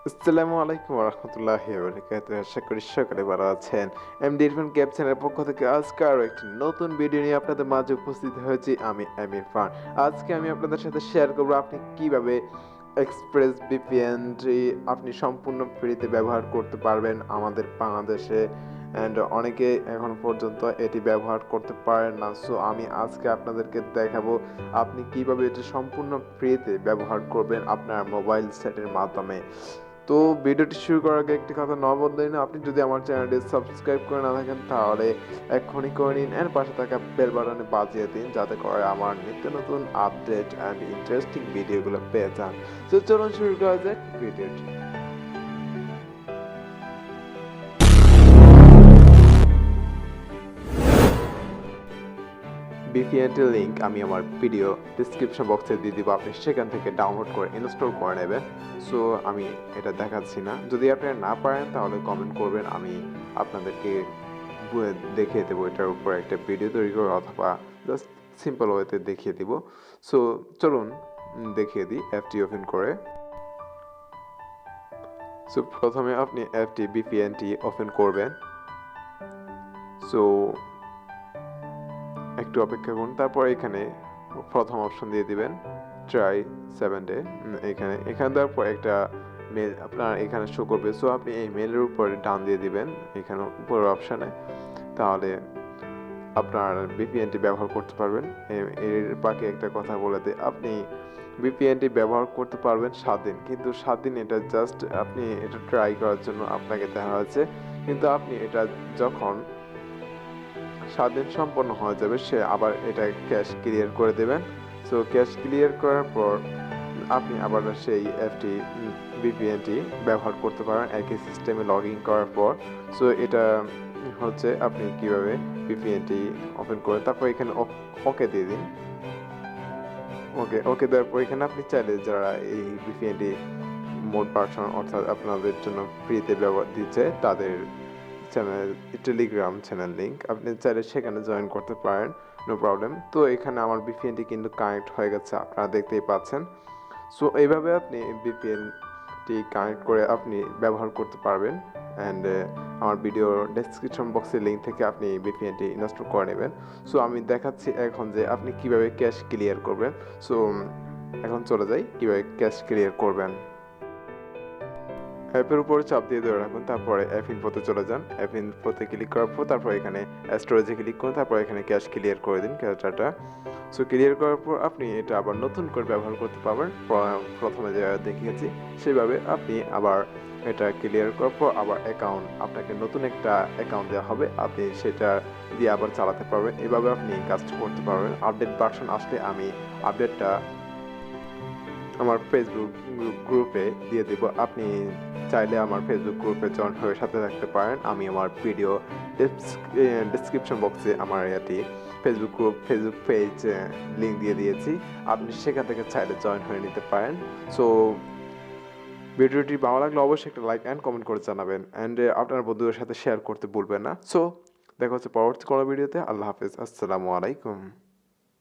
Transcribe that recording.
আসসালামু আলাইকুম রহমতুল্লাহি বারাকাতুহু। আশা করি সকালে ভালো আছেন। এমডি ইরফান ক্যাব চ্যানেলের পক্ষ থেকে আজকে আরও একটি নতুন ভিডিও নিয়ে আপনাদের মাঝে উপস্থিত হয়েছি। আমি ইরফান। আজকে আমি আপনাদের সাথে শেয়ার করব আপনি কিভাবে এক্সপ্রেস ভিপিএনটি আপনি সম্পূর্ণ ফ্রিতে ব্যবহার করতে পারবেন আমাদের বাংলাদেশে। অ্যান্ড অনেকে এখন পর্যন্ত এটি ব্যবহার করতে পারেন না। সো আমি আজকে আপনাদেরকে দেখাবো আপনি কিভাবে এটি সম্পূর্ণ ফ্রিতে ব্যবহার করবেন আপনার মোবাইল সেটের মাধ্যমে। তো ভিডিওটি শুরু করার আগে একটি কথা না বললেই না, আপনি যদি আমার চ্যানেলটি সাবস্ক্রাইব করে না থাকেন তাহলে এক্ষুনি করে নিন এর পাশে থাকা বেল বাটনে বাজিয়ে দিন, যাতে করে আমার নিত্য নতুন আপডেট অ্যান্ড ইন্টারেস্টিং ভিডিওগুলো পেয়ে যান। তো চলুন শুরু করা যাক ভিডিওটি। ভিপিএনটির লিঙ্ক আমি আমার ভিডিও ডিসক্রিপশন বক্সে দিয়ে দিব, আপনি সেখান থেকে ডাউনলোড করে ইনস্টল করে নেবেন। সো আমি এটা দেখাচ্ছি না, যদি আপনারা না পারেন তাহলে কমেন্ট করবেন, আমি আপনাদেরকে দেখিয়ে দেবো এটার উপর একটা ভিডিও তৈরি করে, অথবা জাস্ট সিম্পল ওয়েতে দেখিয়ে দিব। সো চলুন দেখিয়ে দিই অ্যাপটি ওপেন করে। সো প্রথমে আপনি অ্যাপটি ভিপিএনটি ওপেন করবেন। সো একটু অপেক্ষা করুন, তারপর এখানে প্রথম অপশন দিয়ে দিবেন ট্রাই 7 ডে। এখানে দেওয়ার পর একটা মেল আপনার এখানে শো করবে। সো আপনি এই মেলের উপরে ডান দিয়ে দিবেন এখানে উপরের অপশানে, তাহলে আপনার ভিপিএনটি ব্যবহার করতে পারবেন। এর বাকি একটা কথা বলে দিই, আপনি ভিপিএনটি ব্যবহার করতে পারবেন 7 দিন, কিন্তু 7 দিন এটা জাস্ট আপনি এটা ট্রাই করার জন্য আপনাকে দেওয়া হয়েছে। কিন্তু আপনি এটা যখন 7 দিন সম্পন্ন হয়ে যাবে, সে আবার এটা ক্যাশ ক্লিয়ার করে দেবেন। সো ক্যাশ ক্লিয়ার করার পর আপনি আবার সেই অ্যাপটি ভিপিএনটি ব্যবহার করতে পারেন একই সিস্টেমে লগ ইন করার পর। সো এটা হচ্ছে আপনি কিভাবে ভিপিএনটি ওপেন করেন, তারপর এখানে ওকে দিয়ে দিন। ওকে দেওয়ার পর এখানে আপনি চাইলে যারা এই ভিপিএনটি মোড ভার্সন অর্থাৎ আপনাদের জন্য ফ্রিতে ব্যবহার দিচ্ছে তাদের চ্যানেল টেলিগ্রাম চ্যানেল লিঙ্ক আপনি চাইলে সেখানে জয়েন করতে পারেন, নো প্রবলেম। তো এখানে আমার ভিপিএনটি কিন্তু কানেক্ট হয়ে গেছে, আপনারা দেখতেই পাচ্ছেন। সো এইভাবে আপনি ভিপিএনটি কানেক্ট করে আপনি ব্যবহার করতে পারবেন। অ্যান্ড আমার ভিডিও ডেসক্রিপশন বক্সের লিঙ্ক থেকে আপনি ভিপিএনটি ইনস্টল করে নেবেন। সো আমি দেখাচ্ছি এখন যে আপনি কিভাবে ক্যাশ ক্লিয়ার করবেন। সো এখন চলে যাই কিভাবে ক্যাশ ক্লিয়ার করবেন। অ্যাপের উপরে চাপ দিয়ে ধরে রাখুন, তারপরে অ্যাপ ইনফোতে চলে যান। অ্যাপ ইনফোতে ক্লিক করার পর তারপর এখানে স্টোরেজে ক্লিক করুন, তারপর এখানে ক্যাশ ক্লিয়ার করে দিন ক্যাশটা। সো ক্লিয়ার করার পর আপনি এটা আবার নতুন করে ব্যবহার করতে পারবেন। প্রথমে যে দেখিয়েছি সেভাবে আপনি আবার এটা ক্লিয়ার করার পর আবার অ্যাকাউন্ট, আপনাকে নতুন একটা অ্যাকাউন্ট দেওয়া হবে, আপনি সেটা দিয়ে আবার চালাতে পারবেন। এভাবে আপনি কাজটা করতে পারবেন। আপডেট ভার্সন আসলে আমি আপডেটটা আমার ফেসবুক গ্রুপে দিয়ে দেব, আপনি চাইলে আমার ফেসবুক গ্রুপে জয়েন হয়ে সাথে থাকতে পারেন। আমি আমার ভিডিও ডেসক্রিপশন বক্সে আমার ফেসবুক পেজ লিঙ্ক দিয়ে দিয়েছি, আপনি সেখান থেকে চাইলে জয়েন হয়ে নিতে পারেন। সো ভিডিওটি ভালো লাগলে অবশ্যই একটা লাইক অ্যান্ড কমেন্ট করে জানাবেন, অ্যান্ড আপনার বন্ধুদের সাথে শেয়ার করতে ভুলবেন না। সো দেখা হচ্ছে পরবর্তী কোনো ভিডিওতে। আল্লাহ হাফেজ, আসসালামু আলাইকুম।